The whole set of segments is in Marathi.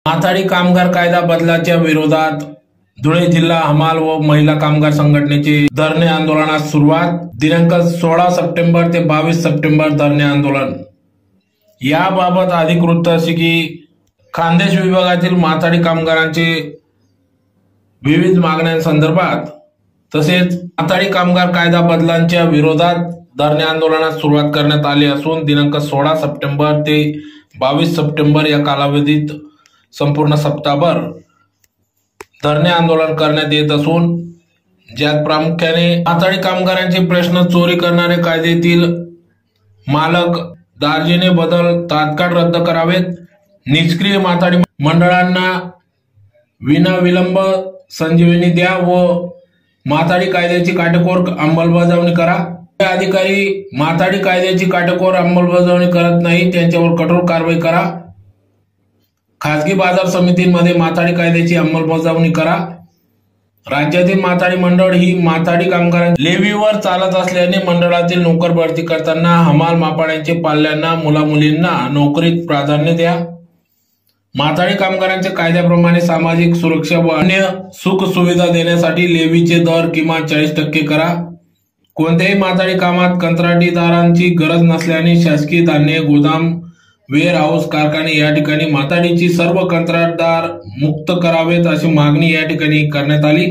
माथाडी कामगार कायदा बदलाच्या विरोधात धुळे जिल्हा हमाल व महिला कामगार संघटनेचे धरणे आंदोलनास सुरुवात। दिनांक 16 सप्टेंबर ते 22 सप्टेंबर धरणे आंदोलन। याबाबत अधिक वृत्त असे की खान्देश विभागातील माथाडी कामगारांचे विविध मागण्यांसंदर्भात तसेच माथाडी कामगार कायदा बदलांच्या विरोधात धरणे आंदोलनास सुरुवात करण्यात आली असून दिनांक 16 सप्टेंबर ते 22 सप्टेंबर या कालावधीत संपूर्ण सप्ताहभर धरणे आंदोलन करण्यात येत असून ज्यात प्रामुख्याने माथाडी कामगारांचे प्रश्न चोरी करणारे कायद्यातील मालक दार्जिने बदल तात्काळ रद्द करावेत, निष्क्रिय माथाडी मंडळांना विनाविलंब संजीवनी द्या व माथाडी कायद्याची काटेकोर अंमलबजावणी करा। अधिकारी माथाडी कायद्याची काटेकोर अंमलबजावणी करत नाही त्यांच्यावर कठोर कारवाई करा। खासगी बाजार समितींमध्ये माथाडी कायद्याची अंमलबजावणी करा। राज्यातील माथाडी मंडळ ही माथाडी कामगारांच्या लेव्हीवर चालत असल्याने मंडळातील नोकर भरती करताना हमाल मापाड्यांचे पाल्यांना मुलामुलींना नोकरीत प्राधान्य द्या। माथाडी कामगारांच्या कायद्याप्रमाणे सामाजिक सुरक्षा व अन्य सुख सुविधा देण्यासाठी लेव्हीचे दर किमान 40% करा। कोणत्याही माथाडी कामात कंत्राटीदारांची गरज नसल्याने शासकीय धान्य गोदाम वेअर हाऊस कारखाने या ठिकाणी माथाडीची सर्व कंत्राटदार मुक्त करावेत अशी मागणी या ठिकाणी करण्यात आली।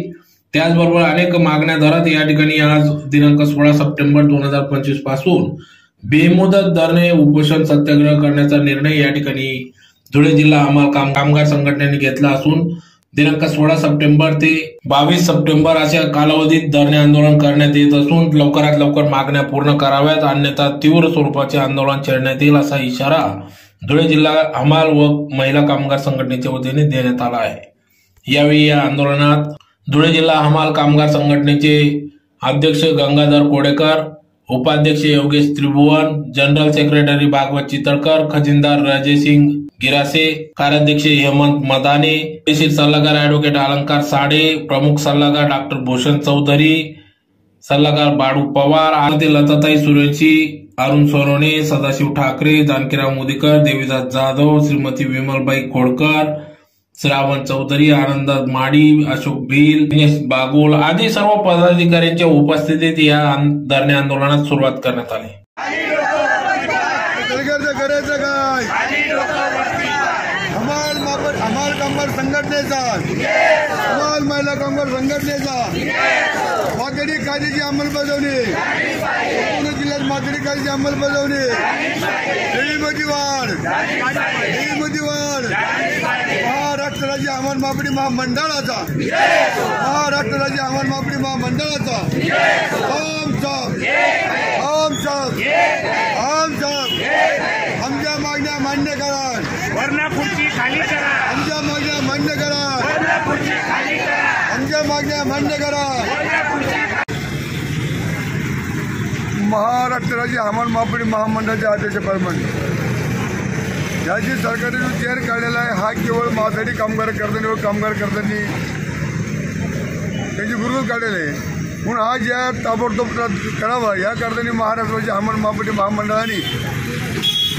त्याचबरोबर अनेक मागण्या धरत या ठिकाणी आज दिनांक 16 सप्टेंबर 2025 पासून बेमुदत धरणे उपोषण सत्याग्रह करण्याचा निर्णय या ठिकाणी धुळे जिल्हा हमाल कामगार संघटनेने घेतला असून दिनांक 16 सप्टेंबर ते 22 सप्टेंबर अशा कालावधीत धरणे आंदोलन करण्यात येत असून लवकरात लवकर मागण्या पूर्ण कराव्यात अन्यथा तीव्र स्वरूपाचे आंदोलन छेडण्यात येईल असा इशारा धुळे जिल्हा हमाल व महिला कामगार संघटनेच्या वतीने देण्यात आला आहे। यावेळी या आंदोलनात धुळे जिल्हा हमाल कामगार संघटनेचे अध्यक्ष गंगाधर कोडेकर, उपाध्यक्ष योगेश त्रिभुवन, जनरल सेक्रेटरी भागवत चितळकर, खजिनदार राजेसिंग गिरासे, कार्याध्यक्ष हेमंत मदाने, कृषी सल्लागार ॲडव्होकेट अलंकार साडे, प्रमुख सल्लागार डॉक्टर भूषण चौधरी, सल्लागार बाळू पवार, आरती लताताई सूर्यवंशी, अरुण सोनवणे, सदाशिव ठाकरे, जानकीराव मोदीकर, देवीदास जाधव, श्रीमती विमलबाई खोडकर, श्रावण चौधरी, आनंद माडी, अशोक भील, दिनेश बागुल आदी सर्व पदाधिकाऱ्यांच्या उपस्थितीत या धरणे आंदोलनात सुरुवात करण्यात आली। हमाल कामगार संघटनेचा हमाल महिला कामगार संघटनेचा माथाडी कायद्याची अंमलबजावणी पूर्ण जिल्ह्यात माथाडी कायद्याची अंमलबजावणी देवीमध्ये वाढ महाराष्ट्र राज्य हमाल मापडी महामंडळाचा महाराष्ट्र राज्य हमाल मापडी महामंडळाचा आमच्या मागण्या मान्य करा, वरना खुर्ची खाली करा, आमच्या मागण्या मान्य करा, वरना खुर्ची खाली करा, आमच्या मागण्या मान्य करा। महाराष्ट्र राज्य हमाल मापडी महामंडळाचे अध्यक्षप्रमाणे याची सरकारने जो चेअर काढलेला आहे हा केवळ माथाडी कामगार करताना व कामगार करताना त्याची विरोध काढलेला आहे म्हणून हा ज्या ताबडतोब करावा या करताना महाराष्ट्र राज्य हमाल मापडी महामंडळाने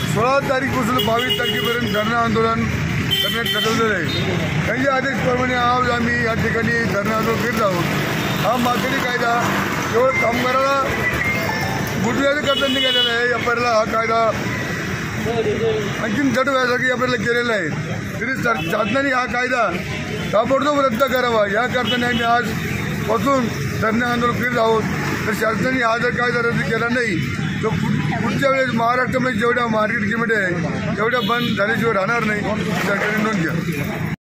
16 तारीखपासून 22 तारखेपर्यंत धरणे आंदोलन करण्यात ठरवलेलं आहे। त्यांच्या आदेशप्रमाणे आज आम्ही या ठिकाणी धरणे आंदोलन करीत आहोत। हा माथाडी कायदा केवळ कामगाराला बुडव्याचं करताना निघालेला आहे। आपल्याला हा कायदा आणखीन जट व्हायसाठी आपल्याला केलेला आहे तरी शासनाने हा कायदा ताबडतोब रद्द करावा या करताना आम्ही आजपासून धरणे आंदोलन करीत आहोत। तर शासनाने हा जर कायदा रद्द केला नाही तर पुढच्या वेळेस महाराष्ट्रामध्ये जेवढ्या मार्केट कमिटी आहे तेवढ्या बंद झाल्याशिवाय राहणार नाही, सरकारने नोंद घ्या।